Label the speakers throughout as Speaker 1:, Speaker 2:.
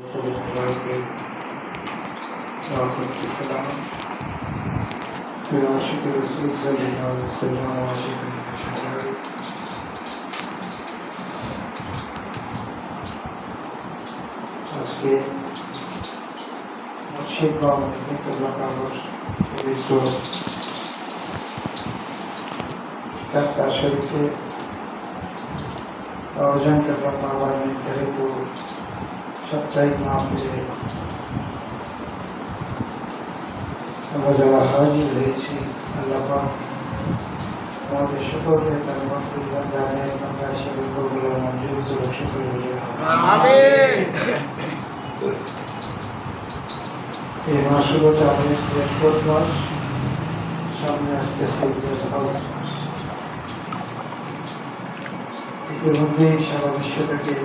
Speaker 1: আজকে মুর্শিদ বাবুদের কাগজ পবিত্র কাকা শরীফে আয়োজন করলাম আবার নির্ধারিত সাপ্তাহিক মাহফিলে আমরা যারা হাজির হয়েছি আল্লাহ পাক আমাদের সকলকে তার মহবুল্লাহ দানের বাংলা হিসেবে কবুল ও মঞ্জুর করে সকল বলে আমিন। এই মাসগুলোতে আমাদের বৃহস্পত মাস, সামনে আসতেছে মাস। ইতিমধ্যেই সারা বিশ্ব থেকে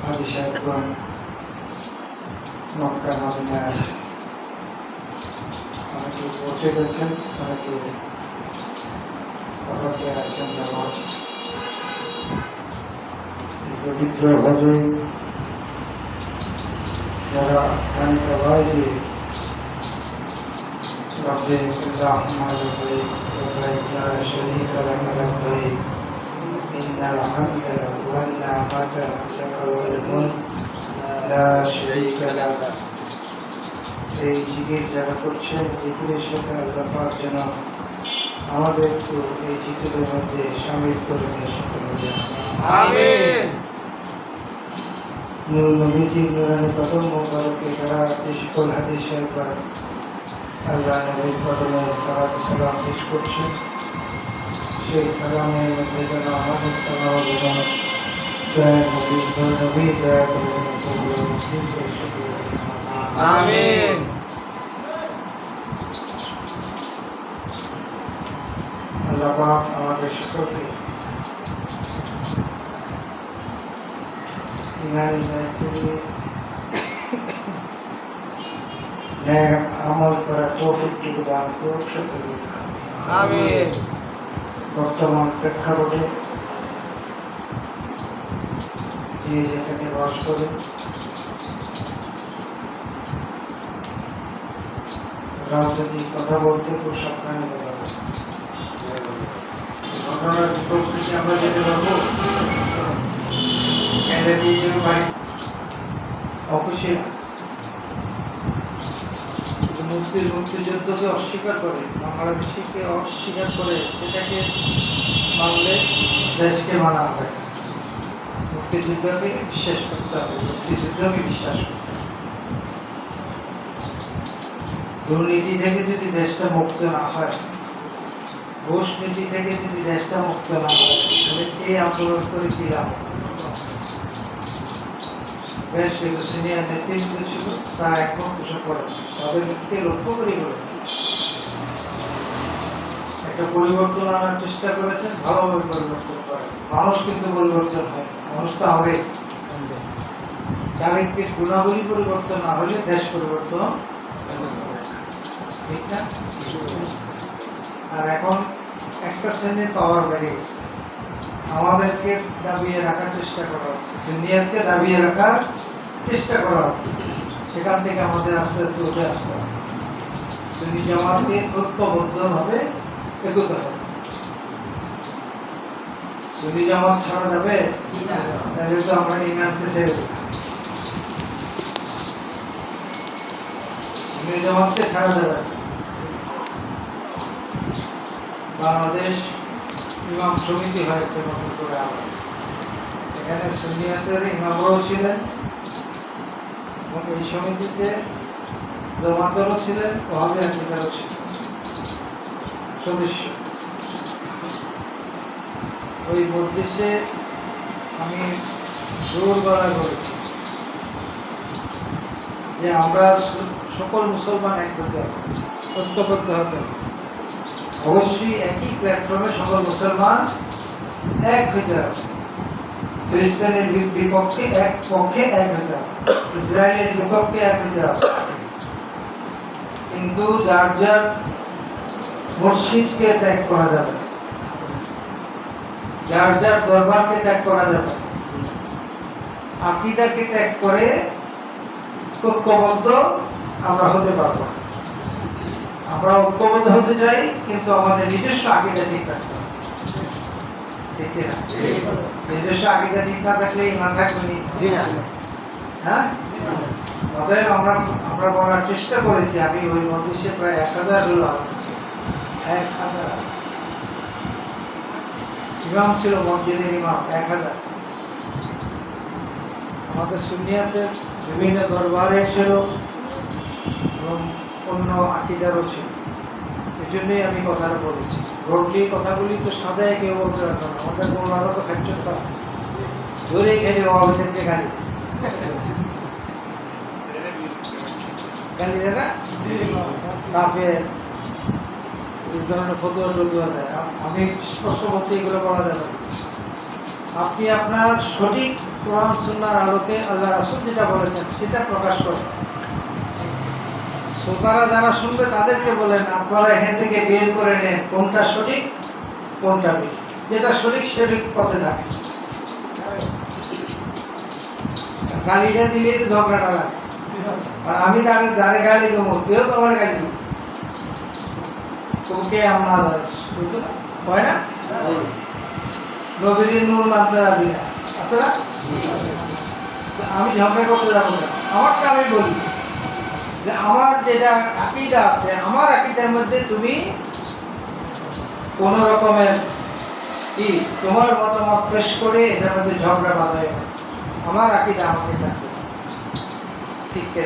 Speaker 1: হাজী সাহেবগণ মক্কা মদিনায় অনেকে পৌঁছে গেছেন, অনেকে বাবাকে আছেন। যেমন এই পবিত্র হজে যারা খানিকা বাইরে لبيك اللهم لبيك لبيك لا شريك لك لبيك إن الحمد والنعمة لك والملك لا شريك لك। এই জিকির যারা করছেন, জিকিরের সাথে আল্লাহ পাক যেন আমাদেরকে এই জিকিরের মধ্যে শামিল করে দিয়ে সকল বলে আমিন। নূর নবীজির নূরানি কদম মোবারকে যারা এই সকল হাদিস সাহেবরা আল্লাহ নবীর কদমে সালাত সালাম পেশ করছেন, সেই সালামের মধ্যে যেন আমাদের সালাম যেন দয়া নবী দয়া করে আমিন। আল্লাহ পাক আমাদের সকলকে ইমানি দায়িত্ব আমল করার তৌফিকটুকু দান করুন সকলে আমিন। বর্তমান প্রেক্ষাপটে যে যেখানে বাস করেন রাজনৈতিক কথা বলতে খুব সাবধানে কথা বলবেন। ঘটনার পরিস্থিতি আমরা যেতে পারবো অখুশি না, মুক্তিযুদ্ধকে অস্বীকার করে, বাংলাদেশকে অস্বীকার করে, সেটাকে মানলে দেশকে মানা হবে। মুক্তিযুদ্ধকে বিশ্বাস করতে হবে, মুক্তিযুদ্ধকে বিশ্বাস করতে হবে। দুর্নীতি থেকে যদি দেশটা মুক্ত না হয়, ঘুষ নীতি থেকে যদি দেশটা মুক্ত না হয়, তাহলে এই আন্দোলন করে কি লাভ? বেশ কিছু সিনিয়র নেতৃত্ব ছিল, তারা এখন পোষণ করেছে, তাদেরকে লক্ষ্য করে করেছে, একটা পরিবর্তন আনার চেষ্টা করেছেন, ভালোভাবে পরিবর্তন করে। মানুষ কিন্তু পরিবর্তন হয়, মানুষ তো হবে। চারিত্রিক গুণাবলী পরিবর্তন না হলে দেশ পরিবর্তন ঠিক না। আর এখন একটা শ্রেণীর পাওয়ার বেড়ে গেছে, আমাদেরকে দাবিয়ে রাখার চেষ্টা করা হচ্ছে, সিনিয়রকে দাবিয়ে রাখার চেষ্টা করা হচ্ছে। সেখান থেকে আমাদের আস্তে আস্তে উঠে আসতে হবে, সুন্নি জামাতকে ঐক্যবদ্ধভাবে এগোতে হবে। সুন্নি জামাত ছাড়া যাবে তাহলে তো আমরা ইমানকে ছেড়ে দেব। সুন্নি জামাতকে ছাড়া যাবে। বাংলাদেশ ইমাম সমিতি হয়েছে নতুন করে, আবার এখানে সুন্নিয়াতের ইমামরাও ছিলেন এবং এই সমিতিতে জামাতেরও ছিলেন, ওয়াহাবি আকিদারও ছিলেন সদস্য। ওই মজলিসে আমি জোর গলায় বলেছি যে আমরা সকল মুসলমান এক হতে হবে, ঐক্যবদ্ধ হতে হবে। অবশ্যই একই প্ল্যাটফর্মে সকল মুসলমান এক হইতে হবে। খ্রিস্টানের বিপক্ষে এক পক্ষে এক হইতে হবে, ইসরায়েলের বিপক্ষে এক হইতে হবে। কিন্তু যার যার মুর্শিদকে ত্যাগ করা যাবে, যার যার দরবারকে ত্যাগ করা যাবে। আকীদাকে ত্যাগ করে ঐক্যবদ্ধ আমরা হতে পারবো না। আমরা ঐক্যবদ্ধ হতে চাই, কিন্তু আমাদের নিজস্ব আকীদা ঠিক রাখতে হবে, ঠিক না? নিজস্ব আকীদা ঠিক না থাকলে ঈমান থাকবে না। হ্যাঁ, অতএব আমরা বলার চেষ্টা করেছি। আমি ওই মজলিসে প্রায় 1000 হলো, 1000 ইমাম ছিল, মসজিদের ইমাম 1000। আমাদের সুন্নিয়াতের বিভিন্ন দরবারে ছিল এবং অন্য আকীদারও ছিল। এই জন্যই আমি কথাটা বলেছি। রোডলি কথাগুলি তো সাদায় কেউ বলতে পারবে না। আমাদের মৌলানা তো ফ্যাকচর করা ধরে খেলে ওদেরকে গালি গালি দেয় না, কাফের এই ধরনের ফতুয়া টতুয়া দেয়। আমি স্পষ্ট বলছি, এগুলো বলা যাবে না। আপনি আপনার সঠিক কোরআন সুন্নাহর আলোকে আল্লাহ রাসূল যেটা বলেছেন সেটা প্রকাশ করেন। শ্রোতারা যারা শুনবে তাদেরকে বলেন, আপনারা এখান থেকে বের করে নেন কোনটা সঠিক কোনটা ভুল। যেটা সঠিক সঠিক পথে থাকে। গালিটা দিলে তো ঝগড়াটা লাগে। আর আমি যারে গালি দেবো, কেউ তো আমার গালি দেবো, তোকে আমরা হয় না? নবীর নূর মানতে রাজি না, আছে না? আমি ঝগড়া করতে যাবো না। আমারটা আমি বলি যে আমার যেটা আকীদা আছে, আমার আকীদার মধ্যে তুমি কোন রকমের কি তোমার মতামত পেশ করে এটার মধ্যে ঝগড়া বাঁধায় না। আমার আকীদা আমাকে থাকবে, ঠিক না?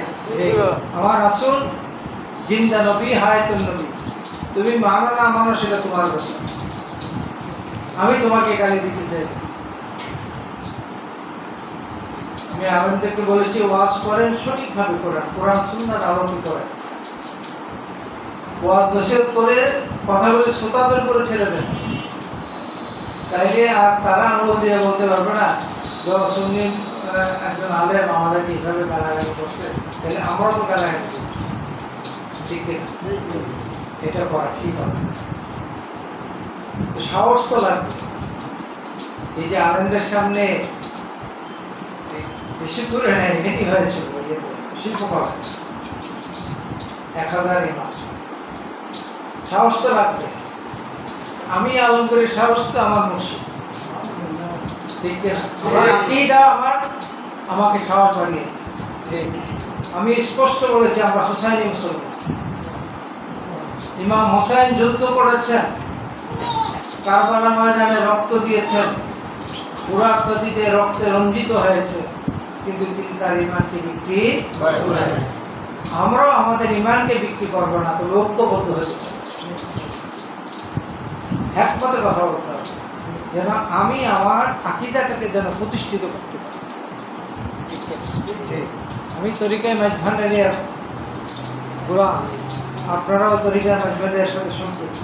Speaker 1: আমার রাসূল জিন্দা নবী, হায়াতুল নবী। তুমি মানো না মানো সেটা তোমার ব্যাপার। আমি তোমাকে গালি দিতে চাই। আমি আলেমদেরকে বলেছি, ওয়াজ করেন সঠিকভাবে করেন, কোরআন সুন্নাহর আলোকে করেন। ওয়াজ নসিহত করে কথাগুলি শ্রোতাদের করে ছেড়ে দেন, তাইলে আর তারা আঙুল দিয়ে বলতে পারবে না সুন্নি একজন আলেম আমাদেরকে এইভাবে গালাগালি করছে, তাহলে আমরাও তো গালাগালি করি, ঠিক না? এটা করা ঠিক হবে না। সাহস তো লাগবে। এই যে আলেমদের সামনে বেশি দূরে নেই, এটি হয়েছিল শিল্পকলা 1000 ইমাম। সাহস তো লাগবে। আমি আলমগীরের সাহস তো আমার মুর্শিদ, ঠিক না? আমার আকীদা আমাকে সাহস বাড়িয়েছে। আমি স্পষ্ট বলেছি, আমরা হুসাইনি মুসলমান। ইমাম হোসেন যুদ্ধ করেছেন, কারবালা ময়দানে রক্ত দিয়েছেন, পুরা নদীতে রক্তে রঞ্জিত হয়েছে, কিন্তু তিনি তার ইমানকে বিক্রি করেন। আমরাও আমাদের ইমানকে বিক্রি করবো না, তবে ঐক্যবদ্ধ হয়েছে। একমতে কথা বলতে হবে, যেন আমি আমার আকীদাটাকে যেন প্রতিষ্ঠিত করতে পারি। আমি তরিকায় মাঝভান্ডারিয়ার গোলাম, আপনারাও তরিকায় মাঝভান্ডারিয়ার সাথে সম্পৃক্ত।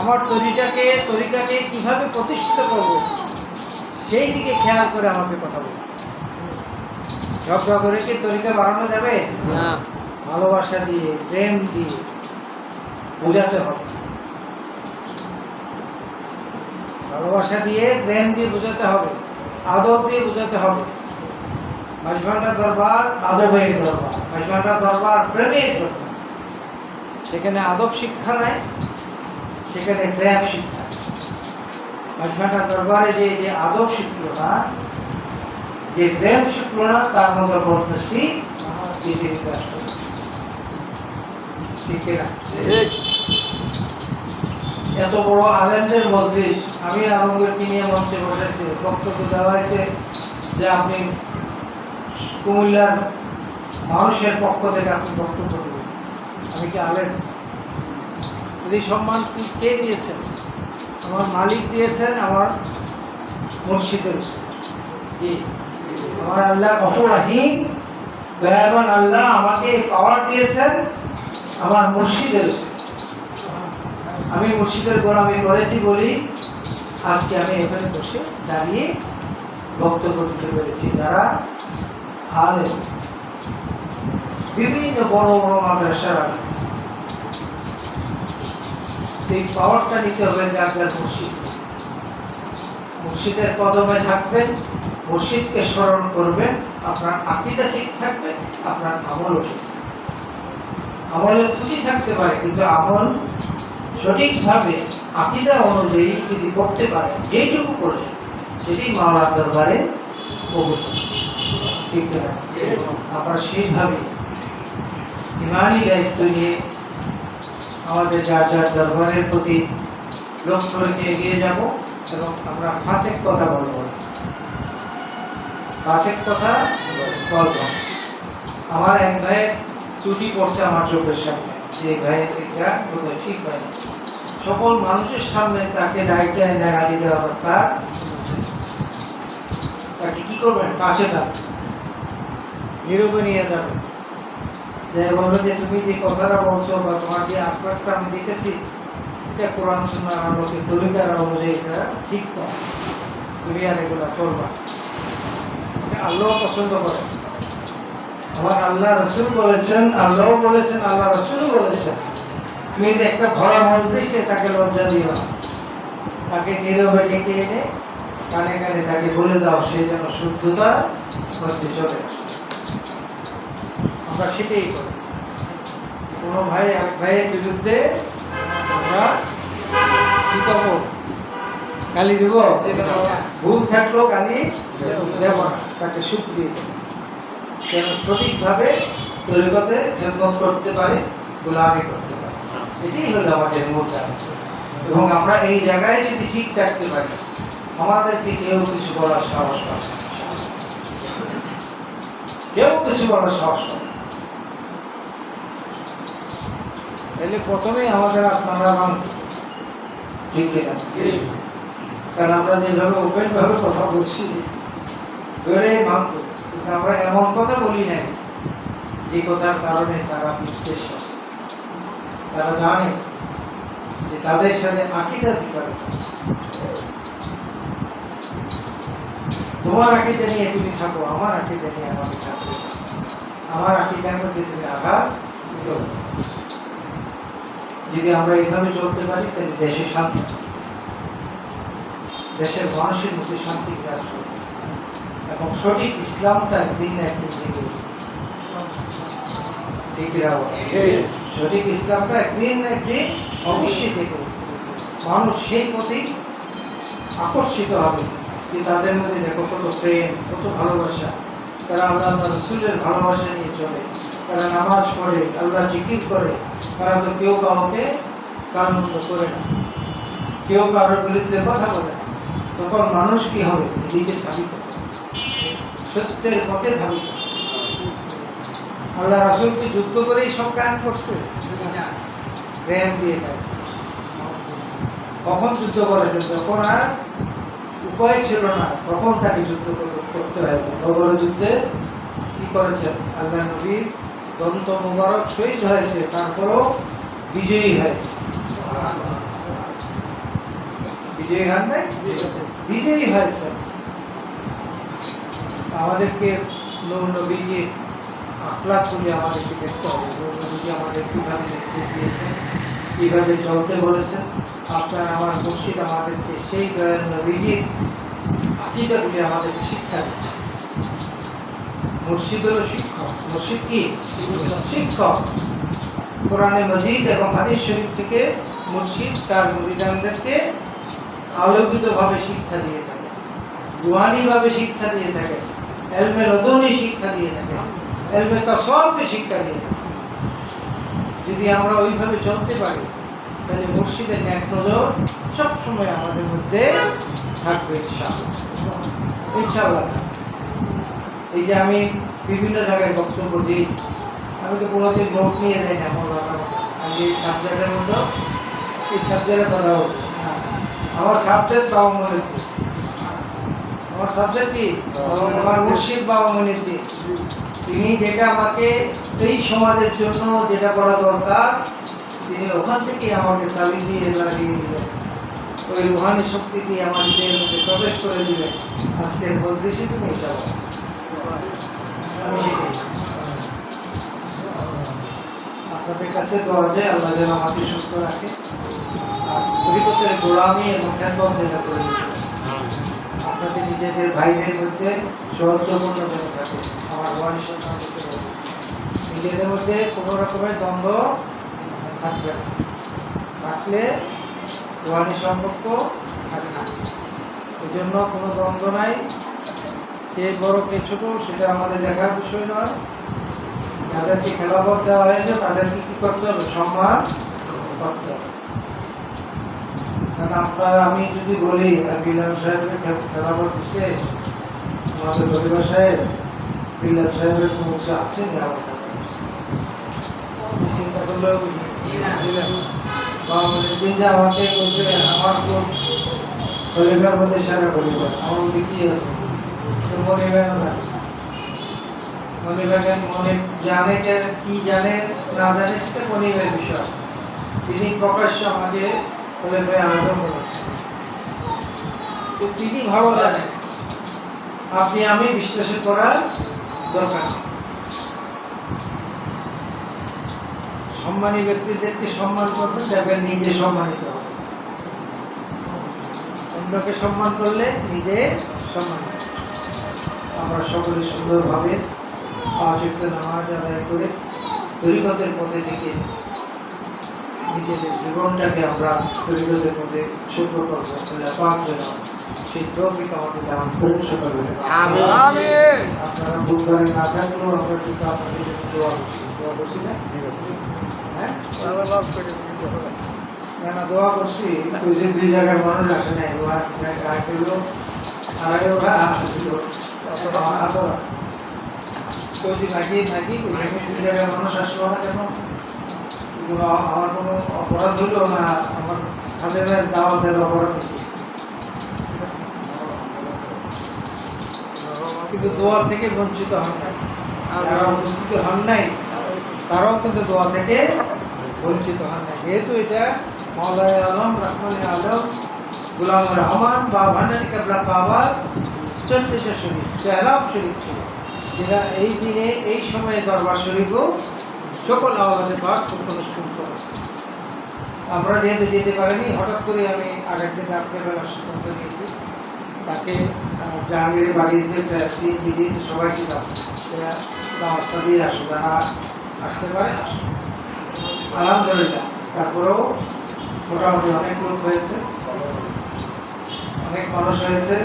Speaker 1: আমার তরিকাকে কিভাবে প্রতিষ্ঠিত করব সেই দিকে খেয়াল করে আমাকে কথা বলুন। ঝগড়া করে কি তরিকা বাড়ানো যাবে না? ভালোবাসা দিয়ে, প্রেম দিয়ে বোঝাতে হবে। ভালোবাসা দিয়ে, প্রেম দিয়ে বোঝাতে হবে, আদব দিয়ে বোঝাতে হবে। মাঝভান্ডার দরবার আদবের দরবার, মাঝভান্ডার দরবার প্রেমের দরবার। সেখানে আদব শিক্ষা নেয়, সেখানে প্রেম শিক্ষা। মাঝভান্ডার দরবারে যে আদব শিখলো না, যে প্রেম শিখলো না, তার মধ্যে বলতেছি ঠিক না? এত বড় আলেমদের মজলিস, আমি আলমগীরকে নিয়ে মঞ্চে বসেছি, বক্তব্য দেওয়া হয়েছে যে আপনি কুমিল্লার মানুষের পক্ষ থেকে আপনি বক্তব্য দেবেন। আমি কি আলেম? এই সম্মান কে দিয়েছেন? আমার মালিক দিয়েছেন, আমার মুর্শিদের কি আমার আল্লাহ গফুর রহিম দয়াবান আল্লাহ আমাকে পাওয়ার দিয়েছেন আমার মুর্শিদের। আমি মুর্শিদের গোলামি করেছি বলি আজকে আমি এখানে বসে দাঁড়িয়ে বক্তব্য দিতে পেরেছি। যারা আলেম, বিভিন্ন বড় বড় মাদ্রাসার এই পাওয়ারটা নিতে হবে যে আপনার মুর্শিদের কদমে থাকবেন, মুর্শিদকে স্মরণ করবেন, আপনার আকীদা ঠিক থাকবে, আপনার আমলও ঠিক থাকবে। আমলে ত্রুটি থাকতে পারে, কিন্তু আমল সঠিকভাবে আকীদা অনুযায়ী যদি করতে পারে, যেটুকু করে সেটি মাওলার দরবারে কবুল হবে। ঠিক না? আমরা সেইভাবে ইমানি দায়িত্ব নিয়ে আমাদের যার যার দরবারের প্রতি লক্ষ্য রেখে এগিয়ে যাব, এবং আমরা ফাসেক কথা বলবো না। ফাসেক কথা বলবো। আমার এক ভাই ত্রুটি পড়ছে আমার চোখের সামনে, যে ভাই এটা বোধহয় ঠিক হয় না। সকল মানুষের সামনে তাকে ডাইটায় গালি দেওয়া দরকার। তাকে কি করবেন? কাছে ডাকবেন, নীরবে নিয়ে যাবেন, যে বলবে যে তুমি যে কথাটা বলছো বা তোমার যে আক্রান্তটা আমি দেখেছি, এটা কোরআন সুন্নাহ আলোকে তরিকার অনুযায়ী এটা ঠিক নয়, তুমি আর এগুলো করবা। এটা আল্লাহ পছন্দ করে। আমার আল্লাহ রসুল বলেছেন, আল্লাহ বলেছেন, আল্লাহ রসুল বলেছেন, তুমি যে একটা ভরা মজলিসে তাকে লজ্জা দিও না, তাকে নীরবে ডেকে এনে কানে কানে তাকে বলে দাও, সেই জন্য শুদ্ধতা মধ্যে চলে আসে। আমরা সেটাই করি। কোনো ভাই এক ভাইয়ের বিরুদ্ধে আমরা কি করবো? গালি দেব? ভুল থাকলেও গালি দেব না, তাকে শুকরিয়ে দেব, যেন সঠিকভাবে তরিকতে খেদমত করতে পারে, গোলামি করতে পারে। এটাই হলো আমাদের মূল দায়িত্ব। এবং আমরা এই জায়গায় যদি ঠিক থাকতে পারি, আমাদেরকে কেউ কিছু বলার সাহস পাবে না। কেউ কিছু বলার সাহস পাবে না। তাহলে প্রথমেই আমাদের আসমানরা মানতে, ঠিক কিনা? কারণ আমরা যেভাবে ওপেন ভাবে কথা বলছি, ধরে মানত, কিন্তু আমরা এমন কথা বলি নাই যে কথার কারণে তারা বিদ্বেষ হয়। তারা জানে যে তাদের সাথে আকীদা বিকার করছে। তোমার আকীদা নিয়ে তুমি থাকো, আমার আকীদা নিয়ে আমাকে থাকো, আমার আকীদার মধ্যে তুমি আঘাত করো। যদি আমরা এইভাবে চলতে পারি, তাহলে দেশে শান্তি, দেশের মানুষের মধ্যে শান্তি বিরাজ করবে, এবং সঠিক ইসলামটা একদিন না একদিন জেগে উঠবে। সঠিক ইসলামটা একদিন না একদিন অবশ্যই জেগে উঠবে। মানুষ সেই প্রতি আকর্ষিত হবে যে তাদের মধ্যে দেখো কত প্রেম, কত ভালোবাসা, তারা আল্লাহ রসুলের ভালোবাসা নিয়ে চলে, তারা নামাজ পড়ে, আল্লাহ জিকির করে, তারা তো কেউ কাউকে গালমন্দ করে না, কেউ কারোর বিরুদ্ধে কথা বলে না। তখন মানুষ কি হবে? এদিকে ধাবিত, সত্যের পথে ধাবিত। আল্লাহ রাসূলকে যুদ্ধ করেই সব কাজ করছে, প্রেম দিয়ে থাকে। কখন যুদ্ধ করেছেন? যখন আর উপায় ছিল না, তখন তাকে যুদ্ধ করতে হয়েছে। বদর যুদ্ধে কি করেছেন? আল্লাহ নবী দন্ত মুবারক শহীদ হয়েছে, তারপরও বিজয়ী হয়েছে। বিজয়ী হন নাই? বিজয়ী হয়েছে। আমাদেরকে নবীজির আখলাকগুলি আমাদেরকে দেখতে হবে। নবীজি আমাদের কীভাবে দেখতে দিয়েছেন, কীভাবে চলতে বলেছেন। আপনার আমার মুর্শিদ আমাদেরকে সেই দয়াল নবীজির আকীদাগুলি আমাদেরকে শিক্ষা দিচ্ছে। মুর্শিদ হলো শিক্ষক। মুর্শিদ কি? শিক্ষক। কোরআনে মজিদ এবং হাদিস শরীফ থেকে মুর্শিদ তার মুরিদানদেরকে আলোকিতভাবে শিক্ষা দিয়ে থাকে, রুহানিভাবে শিক্ষা দিয়ে থাকে, এলমে লদুনি শিক্ষা দিয়ে থাকে, এলমে তাসাউফে শিক্ষা দিয়ে থাকে। যদি আমরা ওইভাবে চলতে পারি, তাহলে মুর্শিদের ন্যাক নজর সবসময় আমাদের মধ্যে থাকবে ইনশাআল্লাহ। ইনশাআল্লাহ। এই যে আমি বিভিন্ন জায়গায় বক্তব্য দিই, আমি তো কোনোদিন নোট নিয়ে যাই না। আমি এই সাবজেক্টের মধ্যে এই সাবজেক্টের কথা বলবো। আমার সাবজেক্ট বাবা মনির দিন। আমার সাবজেক্ট কি? আমার মুর্শিদ বাবা মনির দিন। তিনি যেটা আমাকে এই সমাজের জন্য যেটা করা দরকার, তিনি ওখান থেকে আমাকে চাবি দিয়ে লাগিয়ে দিলেন। ওই রুহানি শক্তি দিয়ে আমার নিজের মধ্যে প্রবেশ করে দিলেন। আজকের বলতেছি তুমি যাও। আপনাদের কাছে দোয়া যায় আল্লাহ যেন আমাকে সুস্থ রাখে, আর তরিকতের গোলামি এবং খ্যাতমত যেন করে দিতে। আপনাদের নিজেদের ভাইদের মধ্যে সৌহার্দ্যপূর্ণ যেন থাকে। আমার ওয়ানি সন্তান করতে পারবে, নিজেদের মধ্যে কোনো রকমের দ্বন্দ্ব থাকবে না, থাকলে ওয়ানি সম্পর্ক থাকে না। এই জন্য কোনো দ্বন্দ্ব নাই, কে বড় কে ছোট সেটা আমাদের দেখার বিষয় নয়। যাদেরকে খেলাফত দেওয়া হয়েছে তাদেরকে কি করতে হবে? সম্মান করতে হবে। কারণ আপনারা আমি যদি বলি আর বিল্লাল সাহেবকে খেলাফত দিচ্ছে আমাদের পরিবার সাহেব, বিল্লাল সাহেবের কোনো কিছু আছে না, চিন্তা করলেও দিন যে আমাকে বলছে আমার তো পরিবার মধ্যে সারা পরিবার, আমার মধ্যে কি আছে মনে হয় না, মনে জানে কি জানে না জানে সেটা মনিবের বিষয়। তিনি প্রকাশ্য আমাকে আলাদা করেছেন, তিনি ভালো জানেন, আপনি আমি বিশ্বাস করার দরকার। সম্মানী ব্যক্তিদেরকে সম্মান করবেন, দেখবেন নিজে সম্মানিত হবে। অন্যকে সম্মান করলে নিজে সম্মানিত। আমরা সকলে সুন্দরভাবে পাঁচওয়াক্ত নামাজ আদায় করে তরিকতের পথে থেকে নিজেদের জীবনটাকে আমরা তরিকতের মধ্যে ছোট করবো। পাক যেন সেই তৌফিক আমাদের দান করুন সকলে। আপনারা বুধবারে না থাকলেও আমরা কিন্তু আপনাদের জন্য দোয়া করছি। দোয়া করছি না? হ্যাঁ, না দোয়া করছি। ওই যে দুই জায়গার মানুষ আসে নাই, ওরা আসছিল মানুষ আসলো না কেন? আমার কোনো অপরাধ হইল না, আমার হাতের দাওয়াতের অপরাধ হচ্ছে, কিন্তু দোয়া থেকে বঞ্চিত হন নাই। যারা উপস্থিত হন নাই তারাও কিন্তু দোয়া থেকে বঞ্চিত হন নাই। যেহেতু এটা মওলাই আলম রহমানে আলম গোলাম রহমান বা ভান্ডারী কেবলা বাবার 40 শরীফ চেহারাও শরীফ ছিল, যেটা এই দিনে এই সময়ে দরবার শরীফও সকল আওয়াজে পাঠ অনুষ্ঠান করে। আমরা যেহেতু যেতে পারিনি, হঠাৎ করে আমি আগের দিন রাত্রেবেলা সিদ্ধান্ত নিয়েছি তাকে জাহাঙ্গীরে বাড়িয়েছে সিএনজি দিয়ে সবাইকে রাস্তা দিয়ে আসো, যারা আসতে পারে আসো। আলহামদুলিল্লাহ, তারপরেও মোটামুটি অনেক লোক হয়েছে, অনেক মানুষ হয়েছে।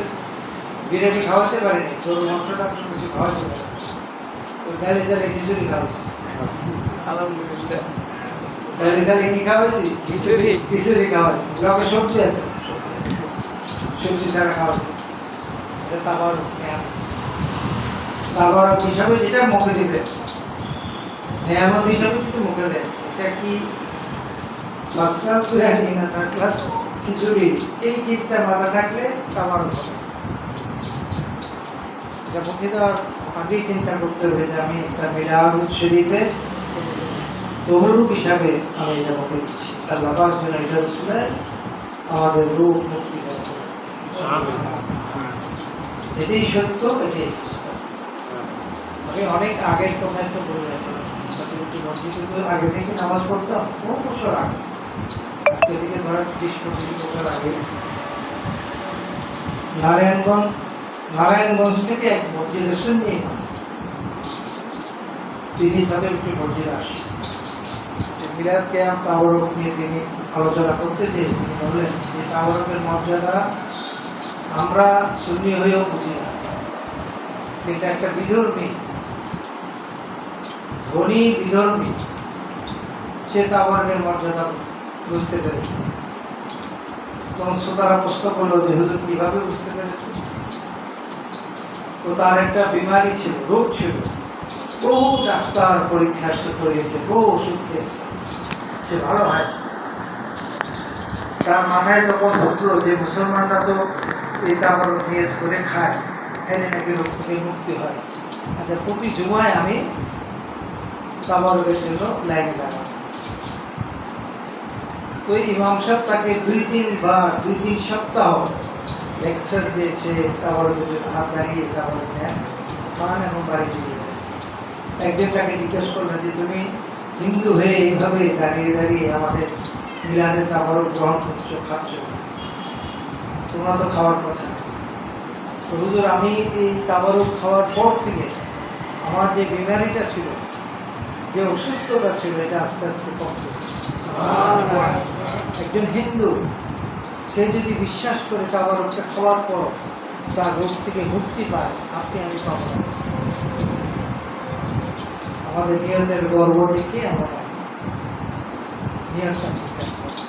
Speaker 1: বিরিয়ানি খাওয়াতে পারেনি, গরুর মাংসটা কিছু খাওয়াতে পারে, ওই ডালি চালে খিচুড়ি খাওয়াছি। আলহামদুলিল্লাহ, ডালি চালে কি খাওয়াছি? খিচুড়ি খাওয়াছি। লগে সবজি আছে, সবজি ছাড়া খাওয়াছি। তারপর হিসাবে যেটা মুখে দিবে, নেয়ামত হিসাবে যেটা মুখে দেয়, এটা কি মাস্টার বিরিয়ানি না থার্ড ক্লাস খিচুড়ি, এই চিন্তা মাথা থাকলে তারপর এটা মুখে দেওয়ার আগেই চিন্তা করতে হবে যে আমি একটা মিলাদ শরীফে তহরুপ হিসাবে আমি এটা মুখে দিচ্ছি। আল্লাহ পাক যেন এটা বুঝলে আমাদের রূপ মুক্তি দেয়। এটাই সত্য, এটাই আমি অনেক আগের কথা একটা বলে যাচ্ছিলাম। আগে থেকে নামাজ পড়তাম, বহু বছর আগে, আজকে থেকে ধরেন 30-35 বছর আগে নারায়ণগঞ্জ থেকে এক মসজিদ এসেছেন নিয়ে তিনি সাথে একটি মসজিদ আসেন, মিলাদ কিয়াম তাওয়ারুক নিয়ে তিনি আলোচনা করতে চেয়ে তিনি বললেন যে তাওয়ারুকের মর্যাদা আমরা সুন্নি হয়েও বুঝি না। এটা একটা বিধর্মী, ধনী বিধর্মী, সে তাওয়ারুকের মর্যাদা বুঝতে পেরেছে। তখন শ্রোতারা প্রশ্ন করলো যে হুজুর কিভাবে বুঝতে পেরেছে? তো তার একটা বিমারি ছিল, রোগ ছিল, বহু ডাক্তার পরীক্ষা করিয়েছে, বহু ওষুধ খেয়েছে, সে ভালো হয়। তার মাথায় যখন ঢুকলো যে মুসলমানরা তো এই তাওয়ারুক নিয়ত করে খায়, খেলে নাকি রোগ থেকে মুক্তি হয়, আচ্ছা প্রতি জুমায় আমি তাওয়ারুকের জন্য লাইনে দাঁড়াবো। তো ইমাম সাহেব তাকে 2-3 সপ্তাহ লেকচার দিয়েছে, তাওয়ারুকের জন্য হাত দাঁড়িয়ে তাওয়ারুক নেন, খান এবং বাড়ি দিয়ে দেন। একদিন তাকে জিজ্ঞেস করলেন যে তুমি হিন্দু হয়ে এইভাবে দাঁড়িয়ে দাঁড়িয়ে আমাদের মিলাদের তাওয়ারুক গ্রহণ করছো, খাচ্ছ, তোমরা তো খাওয়ার কথা।
Speaker 2: হুজুর আমি এই তাবারুক খাওয়ার পর থেকে আমার যে বিমারিটা ছিল, যে অসুস্থতা ছিল, এটা আস্তে আস্তে কমতেছে। একজন হিন্দু সে যদি বিশ্বাস করে তাবারুকটা খাওয়ার পর তার রোগ থেকে মুক্তি পায়, আপনি আমি পাবো না। আমাদের নিয়তের গর্ব দেখে আমরা পাই নিয়তটা ঠিক রাখতে হবে।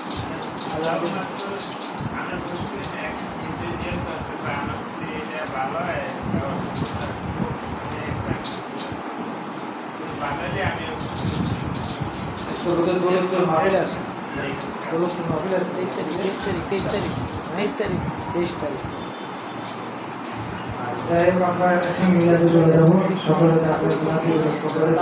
Speaker 2: আল্লাহ দৌলতপুর মাহফিল আছে, দৌলতপুর মাহফিল আছে 23 তারিখ। যাই হোক, আমরা এখন মিলাদে চলে যাবো। সকলে যাতে করে